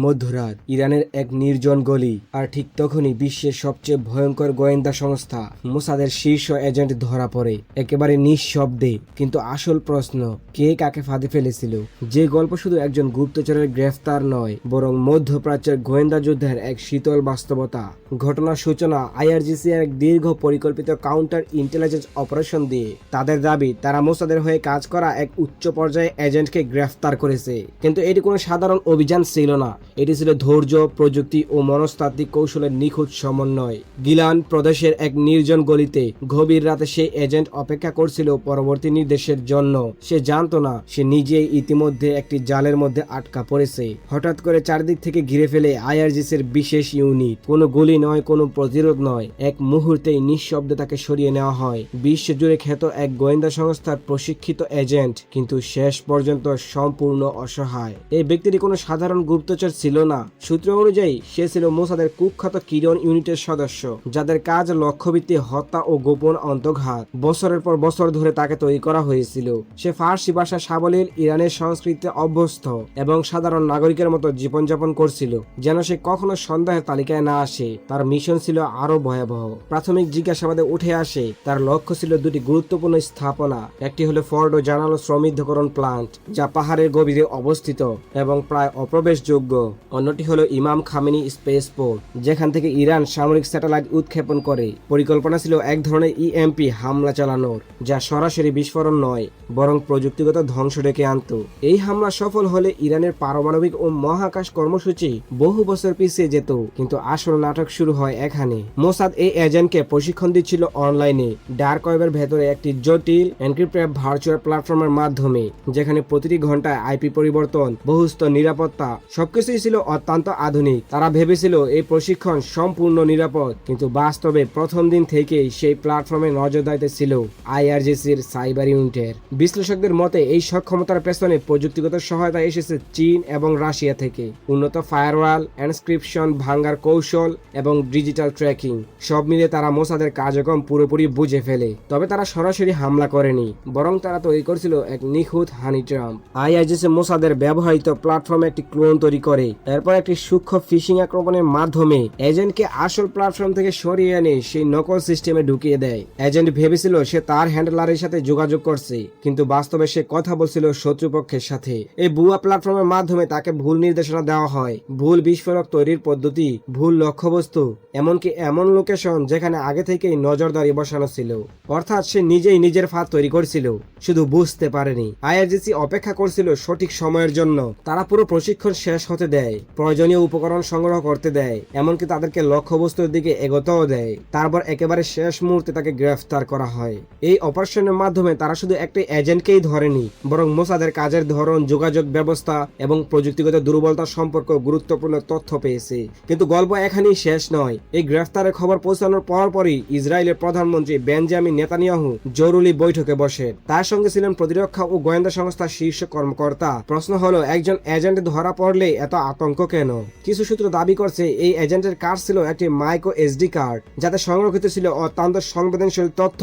মধ্যরাত, ইরানের এক নির্জন গলি, আর ঠিক তখনই বিশ্বের সবচেয়ে ভয়ঙ্কর গোয়েন্দা সংস্থা মোসাদের শীর্ষ এজেন্ট ধরা পড়ে, একেবারে নিঃশব্দে। কিন্তু আসল প্রশ্ন, কে কাকে ফাঁদে ফেলেছিল? যে গল্প শুধু একজন গুপ্তচরের গ্রেফতার নয়, বরং মধ্যপ্রাচ্যের গোয়েন্দা যুদ্ধের এক শীতল বাস্তবতা। ঘটনার সূচনা আইআরজিসি এক দীর্ঘ পরিকল্পিত কাউন্টার ইন্টেলিজেন্স অপারেশন দিয়ে। তাদের দাবি, তারা মোসাদের হয়ে কাজ করা এক উচ্চ পর্যায়ে এজেন্টকে গ্রেফতার করেছে। কিন্তু এটি কোনো সাধারণ অভিযান ছিল না, এটি ছিল ধৈর্য, প্রযুক্তি ও মনস্তাত্ত্বিক কৌশলের নিখুঁত সমন্বয়। গিলান প্রদেশের এক নির্জন গলিতে গভীর রাতে সেই এজেন্ট অপেক্ষা করছিল পরবর্তী নির্দেশের জন্য। সে জানতো না সে নিজেই ইতিমধ্যে একটি জালের মধ্যে আটকা পড়েছে। হঠাৎ করে চারদিক থেকে ঘিরে ফেলে আইআরজিসির বিশেষ ইউনিট। কোনো গুলি নয়, কোনো প্রতিরোধ নয়, এক মুহূর্তেই নিঃশব্দে তাকে সরিয়ে নেওয়া হয়। বিশ্বজুড়ে খ্যাত এক গোয়েন্দা সংস্থার প্রশিক্ষিত এজেন্ট, কিন্তু শেষ পর্যন্ত সম্পূর্ণ অসহায়। এই ব্যক্তিটি কোনো সাধারণ গুপ্তচর ছিল না। সূত্র অনুযায়ী সে ছিল মোসাদের কুখ্যাত কিরণ ইউনিটের সদস্য, যাদের কাজ লক্ষ্যভিত্তিক হত্যা ও গোপন অন্তর্ঘাত। বছরের পর বছর ধরে তাকে তৈরি করা হয়েছিল। সে ফার্সি ভাষা সাবলীল, ইরানের সংস্কৃতিতে অভ্যস্ত এবং সাধারণ নাগরিকের মতো জীবনযাপন করছিল, যেন সে কখনো সন্দেহের তালিকায় না আসে। তার মিশন ছিল আরো ভয়াবহ। প্রাথমিক জিজ্ঞাসাবাদে উঠে আসে তার লক্ষ্য ছিল দুটি গুরুত্বপূর্ণ স্থাপনা। একটি হলো ফর্ডো জানালো শ্রমিককরণ প্লান্ট, যা পাহাড়ের গভীরে অবস্থিত এবং প্রায় অপ্রবেশযোগ্য। অন্যটি হলো ইমাম খামেনি স্পেস পোর্ট, যেখান থেকে ইরান সামরিক স্যাটেলাইট উৎক্ষেপণ করে। পরিকল্পনা ছিল এক ধরনের ইএমপি হামলা চালানোর, যা সরাসরি বিস্ফোরণ নয়, বরং প্রযুক্তিগত ধ্বংস ডেকে আনত। এই হামলা সফল হলে ইরানের পারমাণবিক ও মহাকাশ কর্মসূচি বহু বছর পিছিয়ে যেত। কিন্তু আসল নাটক শুরু হয় এখানে। মোসাদ এই এজেন্টকে প্রশিক্ষণ দিচ্ছিল অনলাইনে, ডার্ক ওয়েবের ভেতরে একটি জটিল এনক্রিপ্টেড ভার্চুয়াল প্ল্যাটফর্মের মাধ্যমে, যেখানে প্রতিটি ঘন্টায় আইপি পরিবর্তন, বহুস্তর নিরাপত্তা, সবকিছুই ছিল অত্যন্ত আধুনিক। তারা ভেবেছিল এই প্রশিক্ষণ সম্পূর্ণ নিরাপদ, কিন্তু বাস্তবে প্রথম দিন থেকেই সেই প্ল্যাটফর্মে নজরদারিতে ছিল আইআরজিসির সাইবার ইউনিটের। বিশ্লেষকদের মতে এই সক্ষমতার পেছনে প্রযুক্তিগত সহায়তা এসেছে চীন এবং রাশিয়া থেকে। উন্নত ফায়ারওয়াল, এনক্রিপশন ভাঙার কৌশল এবং ডিজিটাল ট্র্যাকিং, সব মিলে তারা মোসাদের কার্যক্রম পুরোপুরি বুঝে ফেলে। তবে তারা সরাসরি হামলা করেনি, বরং তারা তৈরি করেছিল এক নিখুঁত হানি ট্র্যাপ। আইআরজিসি মোসাদের ব্যবহৃত প্ল্যাটফর্মে একটি ক্লোন তৈরি করে, এরপর একটি সূক্ষ্ম ফিশিং আক্রমণের মাধ্যমে এজেন্টকে আসল প্ল্যাটফর্ম থেকে সরিয়ে এনে সেই নকল সিস্টেমে ঢুকিয়ে দেয়। এজেন্ট ভেবেছিল সে তার হ্যান্ডলারের সাথে যোগাযোগ করছে, কিন্তু বাস্তবে সে কথা বলছিল শত্রুপক্ষের সাথে। এই ভুয়া প্ল্যাটফর্মের মাধ্যমে তাকে ভুল নির্দেশনা দেওয়া হয়, ভুল বিস্ফোরক তৈরির পদ্ধতি, ভুল লক্ষ্যবস্তু, এমনকি এমন লোকেশন যেখানে আগে থেকেই নজরদারি বসানো ছিল। অর্থাৎ সে নিজেই নিজের ফাঁদ তৈরি করছিল, শুধু বুঝতে পারেনি। আইআরজিসি অপেক্ষা করছিল সঠিক সময়ের জন্য। তারা পুরো প্রশিক্ষণ শেষ হতে দেয়, প্রয়োজনীয় উপকরণ সংগ্রহ করতে দেয়, এমনকি তাদেরকে লক্ষ্যবস্তুর দিকে এগোতেও দেয়। তারপর একেবারে শেষ মুহূর্তে তাকে গ্রেফতার করা হয়। এই অপারেশনের মাধ্যমে তারা শুধু একটি এজেন্টকেই ধরেনি, বরং মোসাদের কাজের ধরন, যোগাযোগ ব্যবস্থা এবং প্রযুক্তিগত দুর্বলতা সম্পর্কে গুরুত্বপূর্ণ তথ্য পেয়েছে। কিন্তু গল্প এখানেই শেষ নয়। এই গ্রেফতারের খবর পৌঁছানোর পরপরই ইসরায়েলের প্রধানমন্ত্রী বেঞ্জামিন নেতানিয়াহু জরুরি বৈঠকে বসেন। তার সঙ্গে ছিলেন প্রতিরক্ষা ও গোয়েন্দা সংস্থার শীর্ষ কর্মকর্তা। প্রশ্ন হলো, একজন এজেন্ট ধরা পড়লে এত আতঙ্ক কেন? কিছু সূত্র দাবি করছে এই এজেন্টের কার্ড ছিল একটি মাইক্রো এসডি কার্ড, যাতে সংরক্ষিত ছিল অত্যন্ত সংবেদনশীল তথ্য।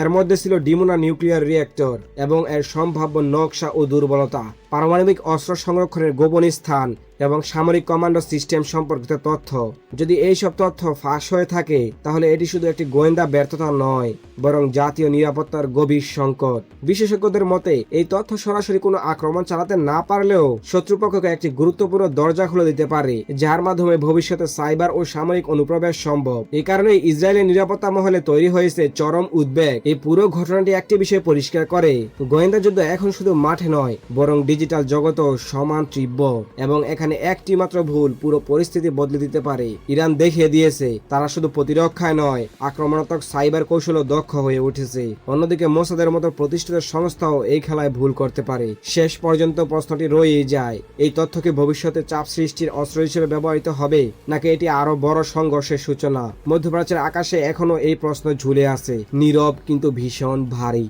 এর মধ্যে ছিল ডিমোনা নিউক্লিয়ার রিঅ্যাক্টর এবং এর সম্ভাব্য নকশা ও দুর্বলতা, পারমাণবিক অস্ত্র সংরক্ষণের গোপন স্থান এবং সামরিক কমান্ডো সিস্টেম সম্পর্কিত তথ্য। যদি এইসব তথ্য ফাঁস হয়ে থাকে, তাহলে এটি শুধু একটি গোয়েন্দা ব্যর্থতা নয়, বরং জাতীয় নিরাপত্তার গভীর সংকট। বিশেষজ্ঞদের মতে এই তথ্য সরাসরি কোনো আক্রমণ চালাতে না পারলেও শত্রুপক্ষকে একটি গুরুত্বপূর্ণ দরজা খুলে দিতে পারে, যার মাধ্যমে ভবিষ্যতে সাইবার ও সামরিক অনুপ্রবেশ সম্ভব। এই কারণে ইসরায়েলের নিরাপত্তা মহলে তৈরি হয়েছে চরম উদ্বেগ। এই পুরো ঘটনাটি একটি বিষয় পরিষ্কার করে, গোয়েন্দা যুদ্ধ এখন শুধু মাঠে নয়, বরং ডিজিটাল জগতেও সমান তীব্র। এবং এখানে একটি মাত্র ভুল পুরো পরিস্থিতি বদলে দিতে পারে। ইরান দেখিয়ে দিয়েছে তারা শুধু প্রতিরক্ষায় নয়, আক্রমণাত্মক সাইবার কৌশলও দক্ষ হয়ে উঠেছে। অন্যদিকে মোসাদের মতো প্রতিষ্ঠিত সংস্থাও এই খেলায় ভুল করতে পারে। শেষ পর্যন্ত প্রশ্নটি রয়েই যায়, এই তথ্যকে ভবিষ্যতে চাপ সৃষ্টির অস্ত্র হিসেবে ব্যবহৃত হবে, নাকি এটি আরো বড় সংঘর্ষের সূচনা? মধ্যপ্রাচ্যের আকাশে এখনো এই প্রশ্ন ঝুলে আছে, নীরব কিন্তু ভীষণ ভারী।